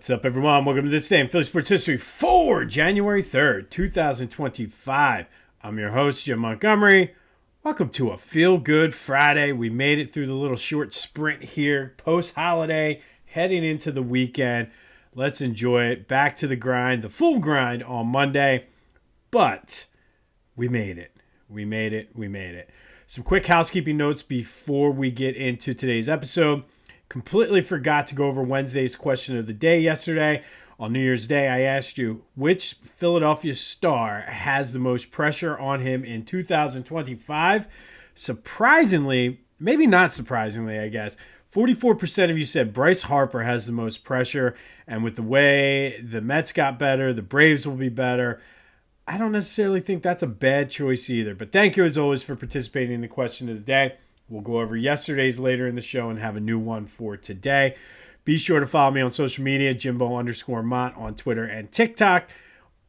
What's up, everyone? Welcome to This Day in Philly Sports History for January 3rd, 2025. I'm your host, Jim Montgomery. Welcome to a feel-good Friday. We made it through the little short sprint here, post-holiday, heading into the weekend. Let's enjoy it. Back to the grind, the full grind on Monday. But we made it. We made it. Some quick housekeeping notes before we get into today's episode. Completely forgot to go over Wednesday's question of the day yesterday. On New Year's Day, I asked you which Philadelphia star has the most pressure on him in 2025. Surprisingly, maybe not surprisingly, I guess, 44% of you said Bryce Harper has the most pressure. And with the way the Mets got better, the Braves will be better. I don't necessarily think that's a bad choice either. But thank you, as always, for participating in the question of the day. We'll go over yesterday's later in the show and have a new one for today. Be sure to follow me on social media, Jimbo_Mont on Twitter and TikTok,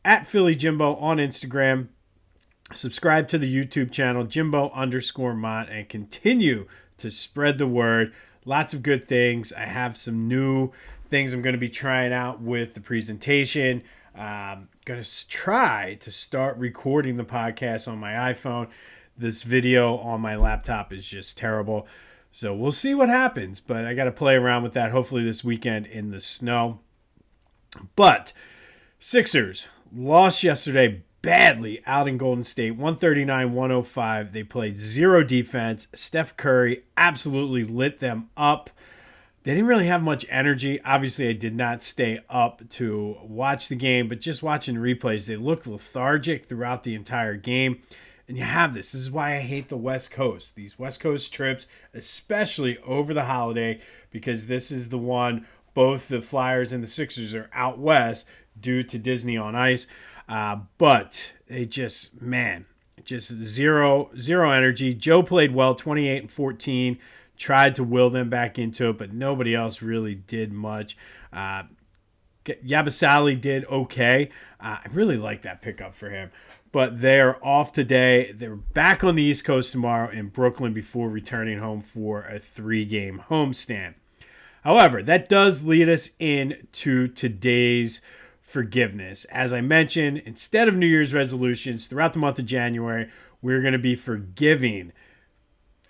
at Philly Jimbo on Instagram. Subscribe to the YouTube channel, Jimbo_Mont, and continue to spread the word. Lots of good things. I have some new things I'm going to be trying out with the presentation. Going to try to start recording the podcast on my iPhone. This video on my laptop is just terrible. So we'll see what happens. But I got to play around with that hopefully this weekend in the snow. But Sixers lost yesterday badly out in Golden State, 139-105. They played zero defense. Steph Curry absolutely lit them up. They didn't really have much energy. Obviously, I did not stay up to watch the game, but just watching replays, they looked lethargic throughout the entire game. And you have this. This is why I hate the West Coast. These West Coast trips, especially over the holiday, because this is the one both the Flyers and the Sixers are out west due to Disney on Ice. But they just zero energy. Joe played well, 28-14. Tried to will them back into it, but nobody else really did much. Yabusele did okay. I really like that pickup for him. But they're off today. They're back on the East Coast tomorrow in Brooklyn before returning home for a 3-game homestand. However, that does lead us into today's forgiveness. As I mentioned, instead of New Year's resolutions throughout the month of January, we're going to be forgiving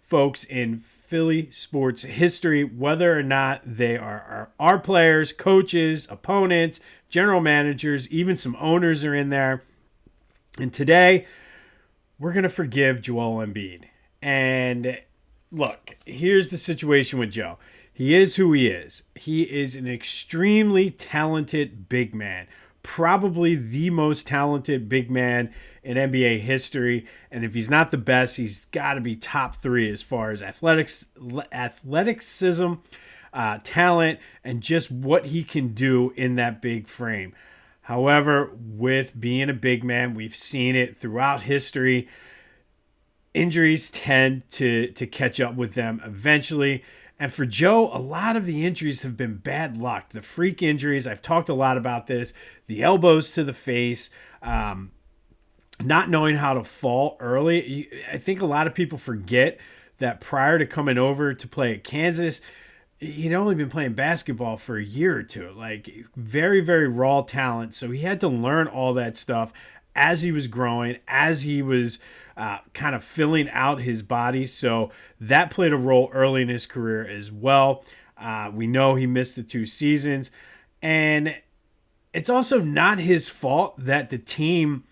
folks in Philly sports history, whether or not they are our players, coaches, opponents, general managers, even some owners are in there. And today, we're going to forgive Joel Embiid. And look, here's the situation with Joe. He is who he is. He is an extremely talented big man. Probably the most talented big man in NBA history. And if he's not the best, he's got to be top 3 as far as athleticism, talent, and just what he can do in that big frame. However, with being a big man, we've seen it throughout history. Injuries tend to catch up with them eventually. And for Joe, a lot of the injuries have been bad luck. The freak injuries, I've talked a lot about this. The elbows to the face, not knowing how to fall early. I think a lot of people forget that prior to coming over to play at Kansas, he'd only been playing basketball for a year or two. Like, very, very raw talent. So he had to learn all that stuff as he was growing, as he was kind of filling out his body. So that played a role early in his career as well. We know he missed the 2 seasons. And it's also not his fault that the team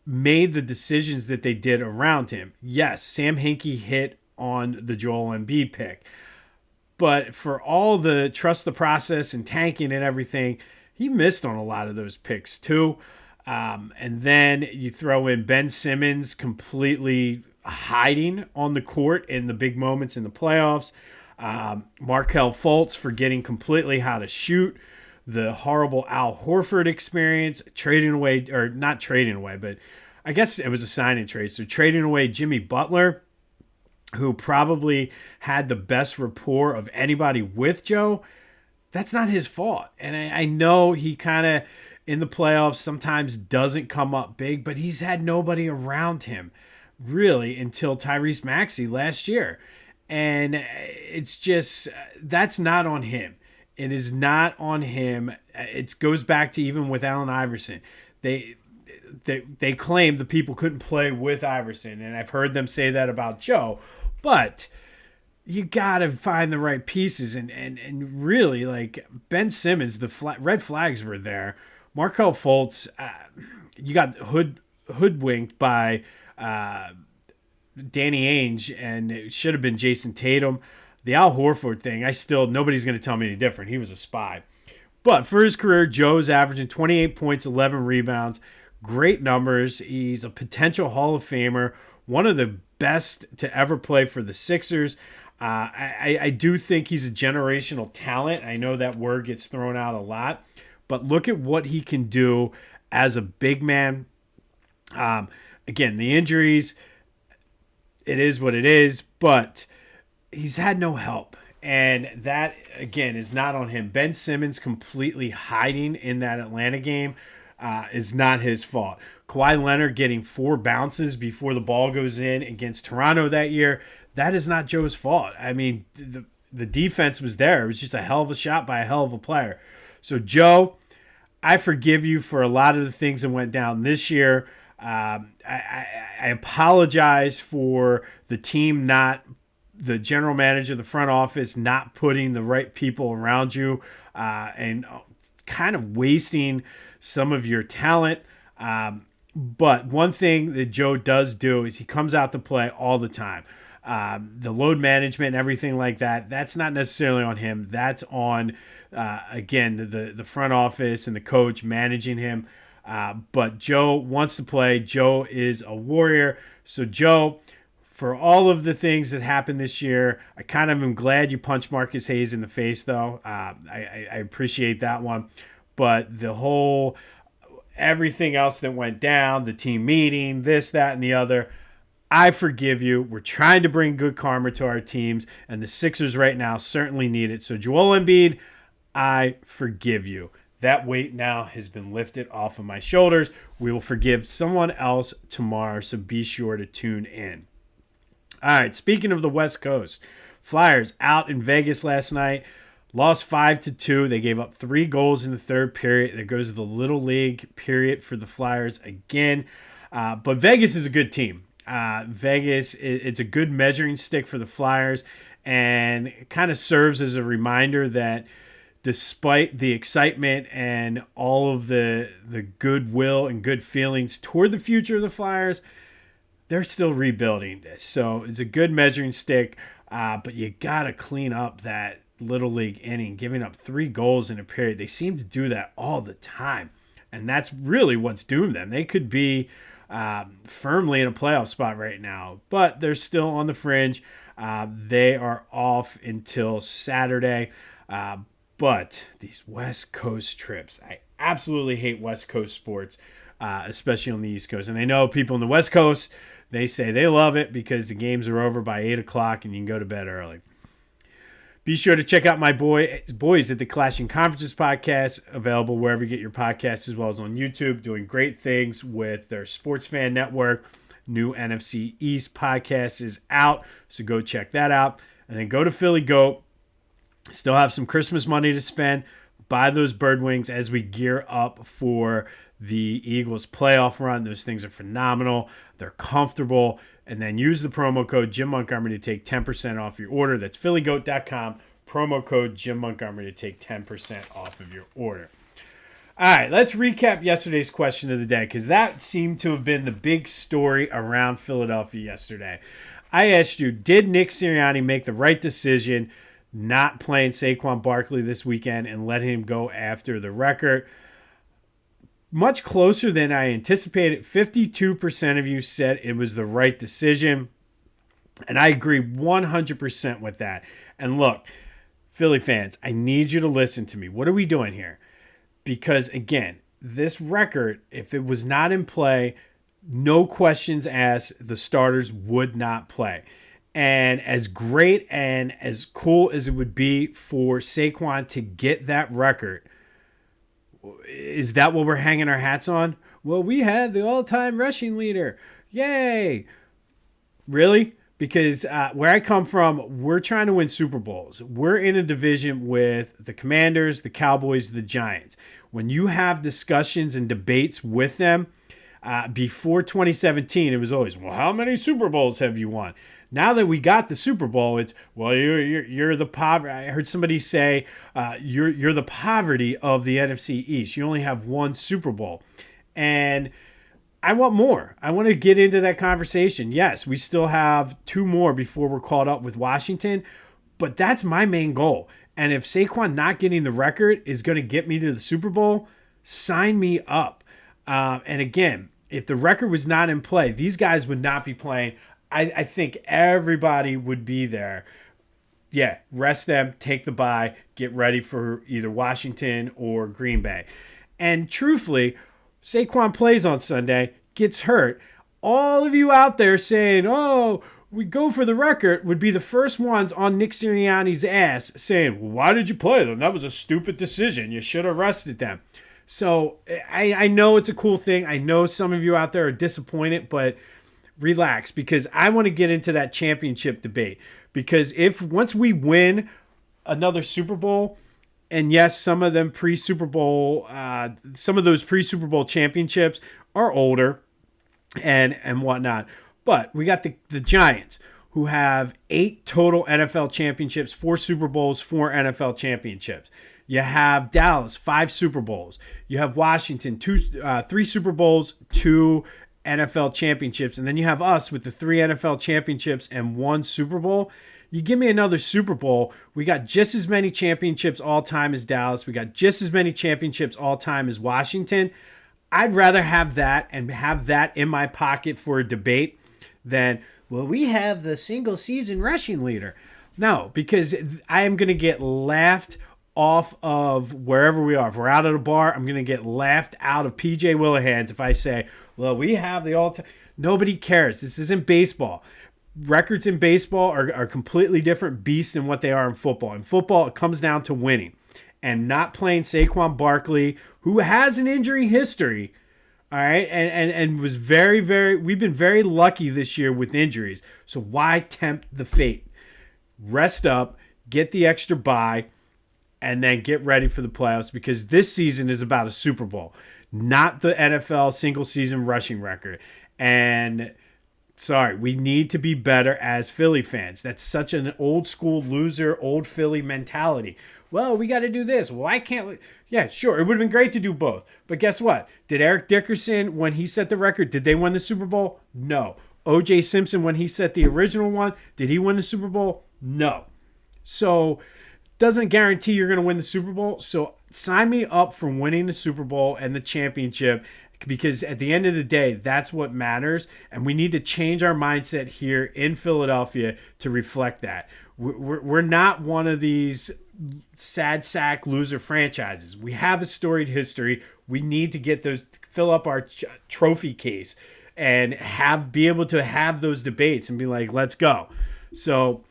made the decisions that they did around him. Yes, Sam Hinkie hit on the Joel Embiid pick. But for all the trust the process and tanking and everything, he missed on a lot of those picks too. And then you throw in Ben Simmons completely hiding on the court in the big moments in the playoffs. Markelle Fultz forgetting completely how to shoot. The horrible Al Horford experience, not trading away, but I guess it was a sign and trade. So trading away Jimmy Butler, who probably had the best rapport of anybody with Joe, that's not his fault. And I know he kind of, in the playoffs, sometimes doesn't come up big, but he's had nobody around him, really, until Tyrese Maxey last year. And it's just, that's not on him. It is not on him. It goes back to even with Allen Iverson. They claim the people couldn't play with Iverson, and I've heard them say that about Joe. But you got to find the right pieces, and really, like Ben Simmons, the red flags were there. Markelle Fultz, you got hoodwinked by Danny Ainge, and it should have been Jason Tatum. The Al Horford thing, nobody's going to tell me any different. He was a spy. But for his career, Joe's averaging 28 points, 11 rebounds. Great numbers. He's a potential Hall of Famer. One of the best to ever play for the Sixers. I do think he's a generational talent. I know that word gets thrown out a lot. But look at what he can do as a big man. Again, the injuries, it is what it is. But he's had no help. And that, again, is not on him. Ben Simmons completely hiding in that Atlanta game is not his fault. Kawhi Leonard getting 4 bounces before the ball goes in against Toronto that year, that is not Joe's fault. I mean, the defense was there. It was just a hell of a shot by a hell of a player. So, Joe, I forgive you for a lot of the things that went down this year. I apologize for the team the general manager, the front office, not putting the right people around you and kind of wasting some of your talent. But one thing that Joe does do is he comes out to play all the time. The load management and everything like that, that's not necessarily on him. That's on, again, the front office and the coach managing him. But Joe wants to play. Joe is a warrior. So, Joe, for all of the things that happened this year, I kind of am glad you punched Marcus Hayes in the face, though. I appreciate that one. But everything else that went down, the team meeting, this, that, and the other, I forgive you. We're trying to bring good karma to our teams, and the Sixers right now certainly need it. So, Joel Embiid, I forgive you. That weight now has been lifted off of my shoulders. We will forgive someone else tomorrow, so be sure to tune in. All right, speaking of the West Coast, Flyers out in Vegas last night, lost 5-2. They gave up 3 goals in the third period. There goes the Little League period for the Flyers again. But Vegas is a good team. Vegas, it's a good measuring stick for the Flyers, and it kind of serves as a reminder that despite the excitement and all of the goodwill and good feelings toward the future of the Flyers, they're still rebuilding. So it's a good measuring stick, but you got to clean up that Little League inning, giving up 3 goals in a period. They seem to do that all the time, and that's really what's doomed them. They could be firmly in a playoff spot right now, but they're still on the fringe. They are off until Saturday, but these West Coast trips, I absolutely hate West Coast sports, especially on the East Coast. And I know people on the West Coast, they say they love it because the games are over by 8 o'clock and you can go to bed early. Be sure to check out my boys at the Clashing Conferences podcast, available wherever you get your podcasts, as well as on YouTube, doing great things with their Sports Fan Network. New NFC East podcast is out, so go check that out. And then go to Philly Goat. Still have some Christmas money to spend. Buy those bird wings as we gear up for the Eagles playoff run. Those things are phenomenal. They're comfortable. And then use the promo code Jim Montgomery to take 10% off your order. That's phillygoat.com. Promo code Jim Montgomery to take 10% off of your order. All right, let's recap yesterday's question of the day, because that seemed to have been the big story around Philadelphia yesterday. I asked you, did Nick Sirianni make the right decision not playing Saquon Barkley this weekend and letting him go after the record? Much closer than I anticipated. 52% of you said it was the right decision, and I agree 100% with that. And look, Philly fans, I need you to listen to me. What are we doing here? Because, again, this record, if it was not in play, no questions asked, the starters would not play. And as great and as cool as it would be for Saquon to get that record, is that what we're hanging our hats on? Well, we have the all-time rushing leader. Yay! Really? Because where I come from, we're trying to win Super Bowls. We're in a division with the Commanders, the Cowboys, the Giants. When you have discussions and debates with them, before 2017, it was always, well, how many Super Bowls have you won? Now that we got the Super Bowl, it's, well, you're the poverty. I heard somebody say, you're the poverty of the NFC East. You only have one Super Bowl. And I want more. I want to get into that conversation. Yes, we still have 2 more before we're caught up with Washington, but that's my main goal. And if Saquon not getting the record is going to get me to the Super Bowl, sign me up. And again, if the record was not in play, these guys would not be playing. I think everybody would be there. Yeah, rest them, take the bye, get ready for either Washington or Green Bay. And truthfully, Saquon plays on Sunday, gets hurt. All of you out there saying, oh, we go for the record, would be the first ones on Nick Sirianni's ass saying, well, why did you play them? That was a stupid decision. You should have rested them. So I know it's a cool thing. I know some of you out there are disappointed, but relax, because I want to get into that championship debate. Because if once we win another Super Bowl, and yes, some of them pre-Super Bowl, some of those pre-Super Bowl championships are older and whatnot. But we got the Giants, who have 8 total NFL championships, 4 Super Bowls, 4 NFL championships. You have Dallas, 5 Super Bowls. You have Washington, 3 Super Bowls, 2 NFL championships. And then you have us with the 3 NFL championships and 1 Super Bowl. You give me another Super Bowl, we got just as many championships all time as Dallas. We got just as many championships all time as Washington. I'd rather have that and have that in my pocket for a debate than, well, we have the single season rushing leader. No, because I am going to get laughed off of wherever we are. If we're out at a bar, I'm going to get laughed out of PJ Willihan's if I say, well, we have the all-time. Nobody cares. This isn't baseball. Records in baseball are completely different beasts than what they are in football. In football, it comes down to winning and not playing Saquon Barkley, who has an injury history, all right, and was very, very, we've been very lucky this year with injuries. So why tempt the fate? Rest up, get the extra bye, and then get ready for the playoffs, because this season is about a Super Bowl, not the NFL single season rushing record. And sorry, we need to be better as Philly fans. That's such an old school loser, old Philly mentality. Well, we got to do this. Why can't we? Yeah, sure. It would have been great to do both. But guess what? Did Eric Dickerson, when he set the record, did they win the Super Bowl? No. O.J. Simpson, when he set the original one, did he win the Super Bowl? No. So doesn't guarantee you're going to win the Super Bowl. So sign me up for winning the Super Bowl and the championship, because at the end of the day, that's what matters. And we need to change our mindset here in Philadelphia to reflect that. We're not one of these sad sack loser franchises. We have a storied history. We need to get those, fill up our trophy case and be able to have those debates and be like, let's go. So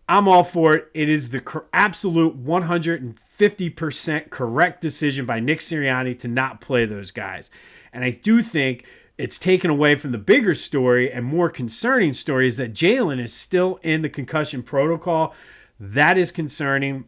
I'm all for it. It is the absolute 150% correct decision by Nick Sirianni to not play those guys. And I do think it's taken away from the bigger story and more concerning story is that Jalen is still in the concussion protocol. That is concerning.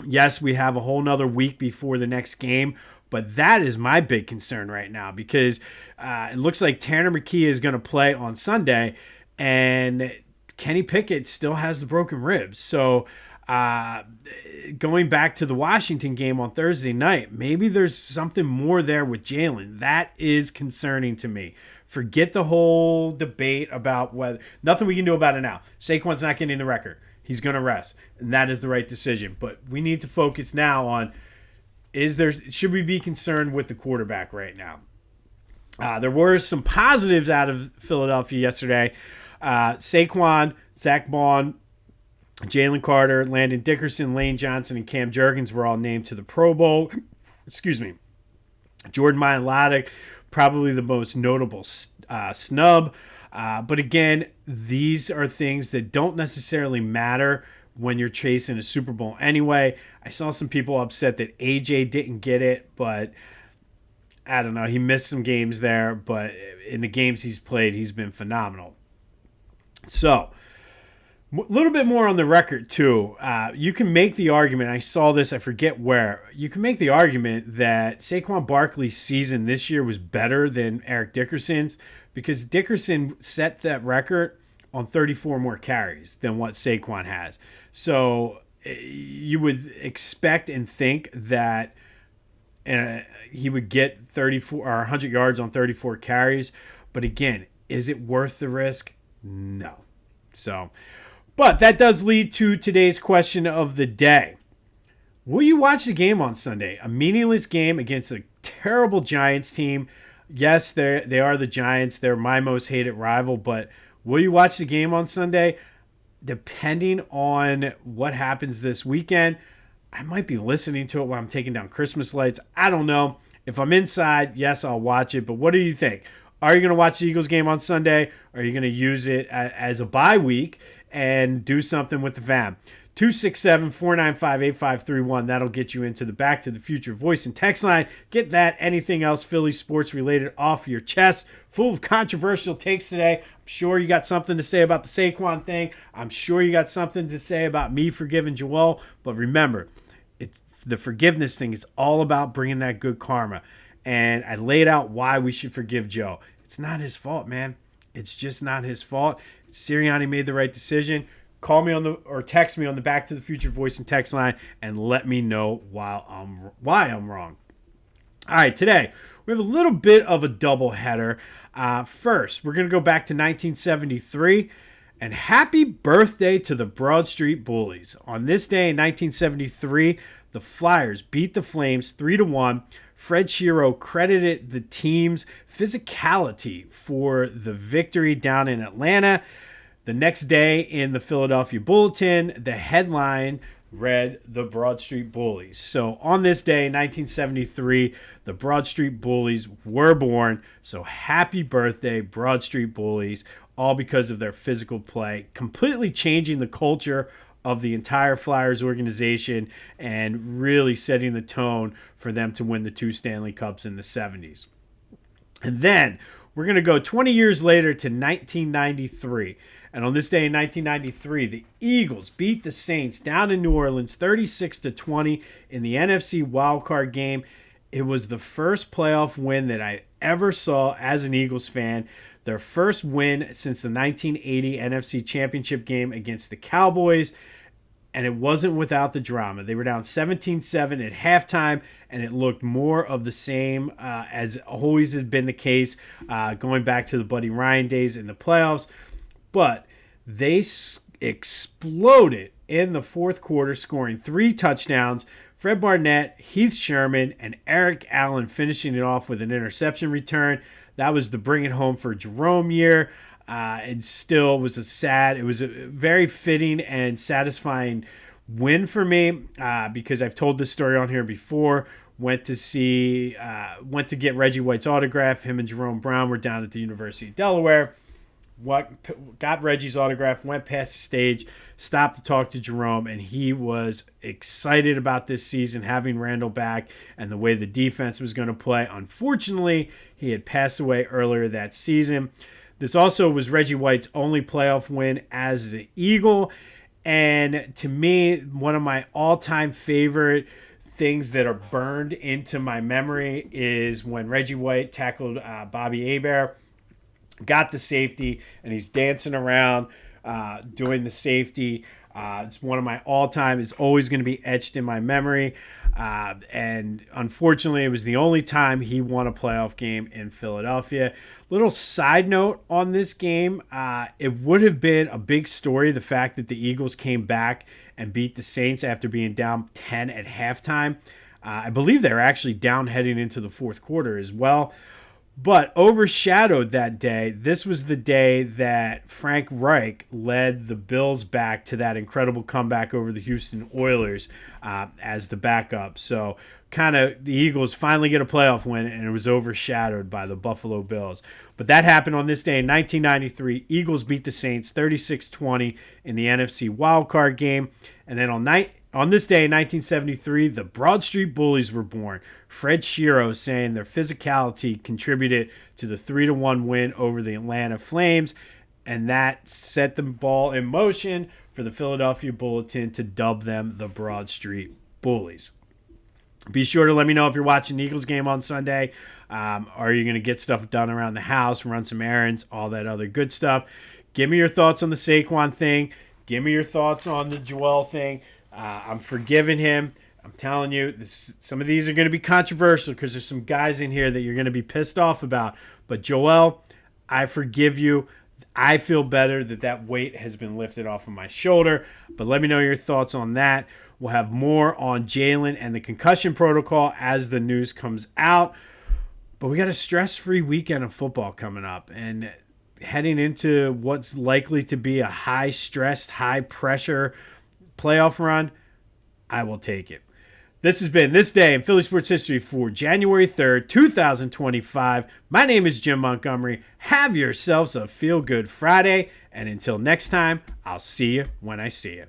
Yes, we have a whole nother week before the next game, but that is my big concern right now, because it looks like Tanner McKee is going to play on Sunday, and Kenny Pickett still has the broken ribs. So going back to the Washington game on Thursday night, maybe there's something more there with Jalen. That is concerning to me. Forget the whole debate about whether, nothing we can do about it now. Saquon's not getting the record. He's going to rest, and that is the right decision. But we need to focus now on, should we be concerned with the quarterback right now? There were some positives out of Philadelphia yesterday. Saquon, Zach Bond, Jalen Carter, Landon Dickerson, Lane Johnson, and Cam Jurgens were all named to the Pro Bowl. Excuse me. Jordan Mailata, probably the most notable snub. But again, these are things that don't necessarily matter when you're chasing a Super Bowl anyway. I saw some people upset that AJ didn't get it, but I don't know. He missed some games there, but in the games he's played, he's been phenomenal. So, a little bit more on the record, too. You can make the argument, I saw this, I forget where. You can make the argument that Saquon Barkley's season this year was better than Eric Dickerson's because Dickerson set that record on 34 more carries than what Saquon has. So, you would expect and think that he would get 34 or 100 yards on 34 carries. But again, is it worth the risk? No. So, but that does lead to today's question of the day. Will you watch the game on Sunday? A meaningless game against a terrible Giants team. Yes, they are the Giants. They're my most hated rival. But will you watch the game on Sunday? Depending on what happens this weekend, I might be listening to it while I'm taking down Christmas lights. I don't know. If I'm inside, yes, I'll watch it. But what do you think? Are you going to watch the Eagles game on Sunday? Or are you going to use it as a bye week and do something with the fam? 267-495-8531. That'll get you into the Back to the Future voice and text line. Get that, anything else Philly sports related off your chest. Full of controversial takes today. I'm sure you got something to say about the Saquon thing. I'm sure you got something to say about me forgiving Joel. But remember, the forgiveness thing is all about bringing that good karma. And I laid out why we should forgive Joe. It's not his fault, man. It's just not his fault. Sirianni made the right decision. Call me or text me on the Back to the Future voice and text line and let me know why I'm wrong. All right, today we have a little bit of a double header. First, we're going to go back to 1973. And happy birthday to the Broad Street Bullies. On this day in 1973, the Flyers beat the Flames 3-1. Fred Shiro credited the team's physicality for the victory down in Atlanta. The next day in the Philadelphia Bulletin, the headline read the Broad Street Bullies. So on this day, 1973, the Broad Street Bullies were born. So happy birthday, Broad Street Bullies, all because of their physical play, completely changing the culture of the entire Flyers organization and really setting the tone for them to win the 2 Stanley Cups in the 70s. And then we're going to go 20 years later to 1993. And on this day in 1993, the Eagles beat the Saints down in New Orleans 36-20 in the NFC Wild Card game. It was the first playoff win that I ever saw as an Eagles fan. Their first win since the 1980 NFC Championship game against the Cowboys. And it wasn't without the drama. They were down 17-7 at halftime, and it looked more of the same as always has been the case going back to the Buddy Ryan days in the playoffs. But they exploded in the fourth quarter, scoring 3 touchdowns. Fred Barnett, Heath Sherman, and Eric Allen finishing it off with an interception return. That was the bring it home for Jerome year. It still was it was a very fitting and satisfying win for me because I've told this story on here before. Went to get Reggie White's autograph. Him and Jerome Brown were down at the University of Delaware. Got Reggie's autograph, went past the stage, stopped to talk to Jerome, and he was excited about this season, having Randall back and the way the defense was going to play. Unfortunately, he had passed away earlier that season. This also was Reggie White's only playoff win as the Eagle, and to me, one of my all-time favorite things that are burned into my memory is when Reggie White tackled Bobby Hebert, got the safety, and he's dancing around doing the safety. It's one of my all-time. It's always going to be etched in my memory. And unfortunately, it was the only time he won a playoff game in Philadelphia. Little side note on this game, it would have been a big story, the fact that the Eagles came back and beat the Saints after being down 10 at halftime. I believe they were actually down heading into the fourth quarter as well. But overshadowed that day, this was the day that Frank Reich led the Bills back to that incredible comeback over the Houston Oilers as the backup. So kind of the Eagles finally get a playoff win, and it was overshadowed by the Buffalo Bills. But that happened on this day in 1993. Eagles beat the Saints 36-20 in the NFC Wild Card game. And then on this day in 1973, the Broad Street Bullies were born. Fred Shiro saying their physicality contributed to the 3-1 win over the Atlanta Flames. and that set the ball in motion for the Philadelphia Bulletin to dub them the Broad Street Bullies. Be sure to let me know if you're watching the Eagles game on Sunday. Are you going to get stuff done around the house, run some errands, all that other good stuff? Give me your thoughts on the Saquon thing. Give me your thoughts on the Joel thing. I'm forgiving him. I'm telling you, some of these are going to be controversial because there's some guys in here that you're going to be pissed off about. But Joel, I forgive you. I feel better that weight has been lifted off of my shoulder. But let me know your thoughts on that. We'll have more on Jalen and the concussion protocol as the news comes out. But we got a stress-free weekend of football coming up. And heading into what's likely to be a high-stressed, high-pressure playoff run, I will take it. This has been This Day in Philly Sports History for January 3rd, 2025. My name is Jim Montgomery. Have yourselves a feel-good Friday. And until next time, I'll see you when I see you.